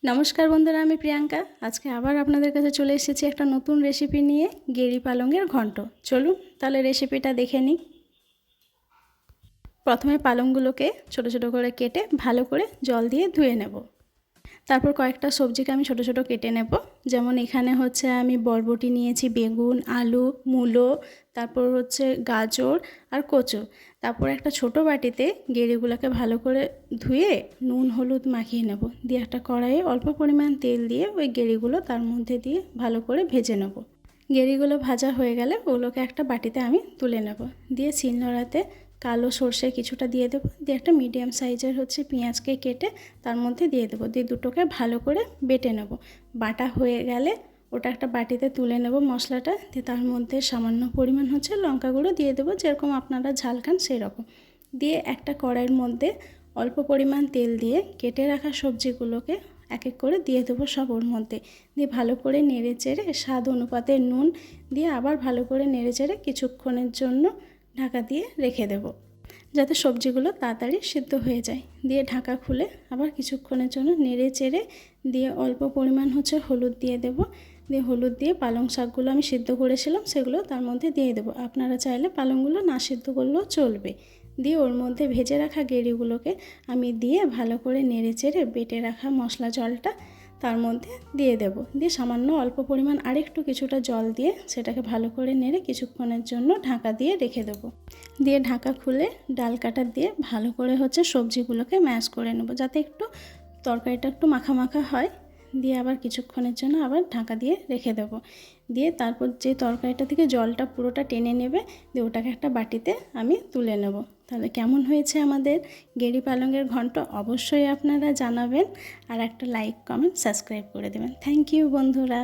নমস্কার বন্ধুরা, আমি প্রিয়াঙ্কা। আজকে আবার আপনাদের কাছে চলে এসেছি একটা নতুন রেসিপি নিয়ে, গেরি পালঙের ঘন্ট। চলুন তাহলে রেসিপিটা দেখে নিই। প্রথমে পালংগুলোকে ছোট ছোট করে কেটে ভালো করে জল দিয়ে ধুয়ে নেব। তারপর কয়েকটা সবজিকে আমি ছোট ছোট কেটে নেব। যেমন এখানে হচ্ছে আমি বরবটি নিয়েছি, বেগুন, আলু, মূলো, তারপর হচ্ছে গাজর আর কচু। তারপর একটা ছোট বাটিতে গেরিগুলোকে ভালো করে ধুয়ে নুন হলুদ মাখিয়ে নেব। দিয়ে একটা কড়াইয়ে অল্প পরিমাণ তেল দিয়ে ওই গেরিগুলো তার মধ্যে দিয়ে ভালো করে ভেজে নেব। গেরিগুলো ভাজা হয়ে গেলে ওগুলোকে একটা বাটিতে আমি তুলে নেব। দিয়ে শিলনোড়াতে কালো সর্ষে কিছুটা দিয়ে দেবো। দিয়ে একটা মিডিয়াম সাইজের হচ্ছে পেঁয়াজকে কেটে তার মধ্যে দিয়ে দেবো। দিয়ে দুটোকে ভালো করে বেটে নেব। বাটা হয়ে গেলে ওটা একটা বাটিতে তুলে নেব মশলাটা। দিয়ে তার মধ্যে সামান্য পরিমাণ হচ্ছে লঙ্কা গুঁড়ো দিয়ে দেবো, যেরকম আপনারা ঝাল খান সেই রকম। দিয়ে একটা কড়াইয়ের মধ্যে অল্প পরিমাণ তেল দিয়ে কেটে রাখা সবজিগুলোকে এক এক করে দিয়ে দেবো সব ওর মধ্যে। দিয়ে ভালো করে নেড়ে চেড়ে স্বাদ অনুপাতে নুন দিয়ে আবার ভালো করে নেড়ে চেড়ে কিছুক্ষণের জন্য ঢাকা দিয়ে রেখে দেব, যাতে সবজিগুলো তাড়াতাড়ি সিদ্ধ হয়ে যায়। দিয়ে ঢাকা খুলে আবার কিছুক্ষণের জন্য নেড়ে চেড়ে দিয়ে অল্প পরিমাণ হচ্ছে হলুদ দিয়ে দেব। দিয়ে হলুদ দিয়ে পালং শাকগুলো আমি সিদ্ধ করেছিলাম সেগুলো তার মধ্যে দিয়ে দেবো। আপনারা চাইলে পালংগুলো না সিদ্ধ করলেও চলবে। দিয়ে ওর মধ্যে ভেজে রাখা গেরিগুলোকে আমি দিয়ে ভালো করে নেড়ে চেড়ে বেটে রাখা মশলা জলটা তার মধ্যে দিয়ে দেব। দিয়ে সামান্য অল্প পরিমাণ আরেকটু কিছুটা জল দিয়ে সেটাকে ভালো করে নেড়ে কিছুক্ষণের জন্য ঢাকা দিয়ে রেখে দেবো। দিয়ে ঢাকা খুলে ডাল কাটা দিয়ে ভালো করে হচ্ছে সবজিগুলোকে ম্যাশ করে নেব, যাতে একটু তরকারিটা একটু মাখা মাখা হয়। দিয়ে আবার কিছুক্ষণের জন্য আবার ঢাকা দিয়ে রেখে দেবো। দিয়ে তারপর যে তরকারিটা থেকে জলটা পুরোটা টেনে নেবে, দিয়ে ওটাকে একটা বাটিতে আমি তুলে নেব। তাহলে কেমন হয়েছে আমাদের গেরি পালঙের ঘন্ট অবশ্যই আপনারা জানাবেন। আর একটা লাইক, কমেন্ট, সাবস্ক্রাইব করে দেবেন। থ্যাংক ইউ বন্ধুরা।